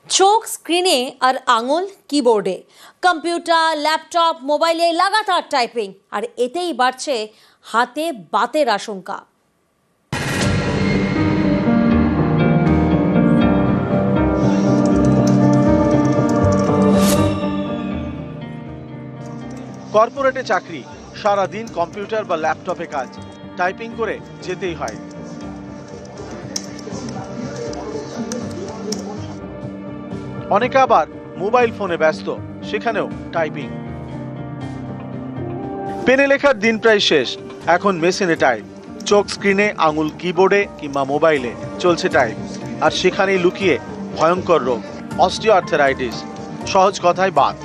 চোখ স্ক্রিনে আর আঙুল কিবোর্ডে, কম্পিউটার, ল্যাপটপ, মোবাইলে লাগাতার টাইপিং, আর এতেই বাড়ছে হাতে বাতের আশঙ্কা। কর্পোরেটে চাকরি, সারাদিন কম্পিউটার বা ল্যাপটপে কাজ, টাইপিং করে যেতেই হয়। অনেকে আবার মোবাইল ফোনে ব্যস্ত, সেখানেও টাইপিং। পেনে লেখার দিন প্রায় শেষ, এখন মেশিনে টাইপ। চোখ স্ক্রিনে, আঙুল কিবোর্ডে কিংবা মোবাইলে চলছে টাইপ, আর সেখানেই লুকিয়ে ভয়ঙ্কর রোগ অস্টিওআর্থারাইটিস, সহজ কথায় বাত।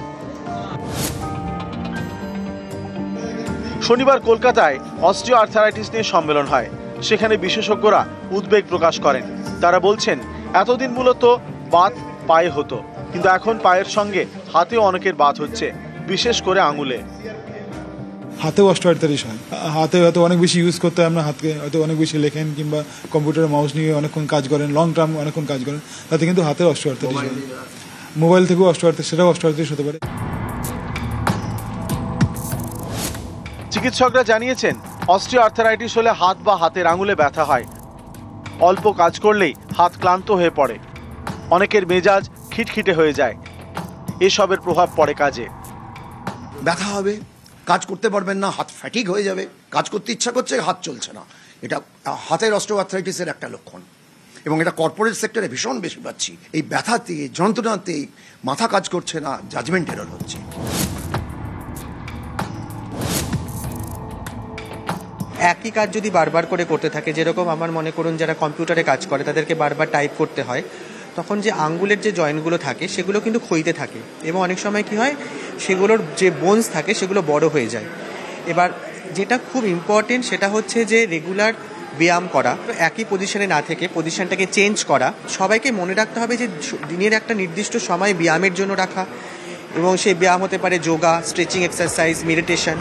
শনিবার কলকাতায় অস্টিওআর্থারাইটিস নিয়ে সম্মেলন হয়। সেখানে বিশেষজ্ঞরা উদ্বেগ প্রকাশ করেন। তারা বলছেন, এতদিন মূলত বাত পায়ে হতো, কিন্তু এখন পায়ের সঙ্গে হাতেও অনেকের বাত হচ্ছে, বিশেষ করে আঙুলে। হাতেও অস্টিওআর্থারাইটিস হয়। হাতে হয়তো অনেক বেশি ইউজ করতে হয়, আপনার হাতকে হয়তো অনেক বেশি লেখেন কিংবা কম্পিউটারে মাউস নিয়ে অনেকক্ষণ কাজ করেন, লং টার্ম অনেকক্ষণ কাজ করেন, তাতে কিন্তু হাতের অস্টিওআর্থারাইটিস হয়। মোবাইল থেকেও অস্টিওআর্থারাইটিস, সেটাও অস্টিওআর্থারাইটিস হতে পারে। চিকিৎসকরা জানিয়েছেন, অস্টিওআর্থারাইটিস হলে হাত বা হাতের আঙুলে ব্যথা হয়। অল্প কাজ করলেই হাত ক্লান্ত হয়ে পড়ে, অনেকের মেজাজ খিটখিটে হয়ে যায়। এসবের প্রভাব পড়ে কাজে। ব্যথা হবে, কাজ করতে পারবেন না, হাত ফ্যাটিক হয়ে যাবে, কাজ করতে ইচ্ছা করছে, হাত চলছে না। এটা হাতের অস্টিওআর্থারাইটিসের একটা লক্ষণ, এবং এটা কর্পোরেট সেক্টরে ভীষণ বেশি পাচ্ছি। এই ব্যথাতে, যন্ত্রণাতে মাথা কাজ করছে না, জাজমেন্ট এরর হচ্ছে। একই কাজ যদি বারবার করে করতে থাকে, যেরকম আমার মনে করুন যারা কম্পিউটারে কাজ করে তাদেরকে বারবার টাইপ করতে হয়, তখন যে আঙ্গুলের যে জয়েন্টগুলো থাকে সেগুলো কিন্তু ক্ষয়িতে থাকে, এবং অনেক সময় কি হয়, সেগুলোর যে বোনস থাকে সেগুলো বড় হয়ে যায়। এবার যেটা খুব ইম্পর্টেন্ট সেটা হচ্ছে যে রেগুলার ব্যায়াম করা, একই পজিশনে না থেকে পজিশনটাকে চেঞ্জ করা। সবাইকে মনে রাখতে হবে যে দিনের একটা নির্দিষ্ট সময় ব্যায়ামের জন্য রাখা, এবং সেই ব্যায়াম হতে পারে যোগা, স্ট্রেচিং এক্সারসাইজ, মেডিটেশন।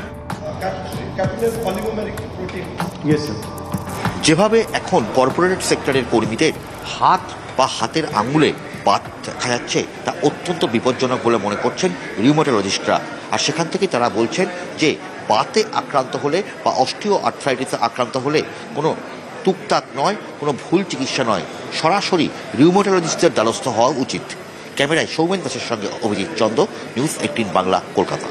যেভাবে এখন কর্পোরেট সেক্টরের কর্মীদের হাত বা হাতের আঙুলে বাত দেখা যাচ্ছে, তা অত্যন্ত বিপজ্জনক বলে মনে করছেন রিউমাটোলজিস্টরা। আর সেখান থেকে তারা বলছেন যে বাতে আক্রান্ত হলে বা অস্টিওআর্থারাইটিসে আক্রান্ত হলে কোনো টুকটাক নয়, কোনো ভুল চিকিৎসা নয়, সরাসরি রিউমাটোলজিস্টের দ্বারস্থ হওয়া উচিত। ক্যামেরায় সৌমেন দাসের সঙ্গে অভিজিৎ চন্দ, নিউজ 18 বাংলা, কলকাতা।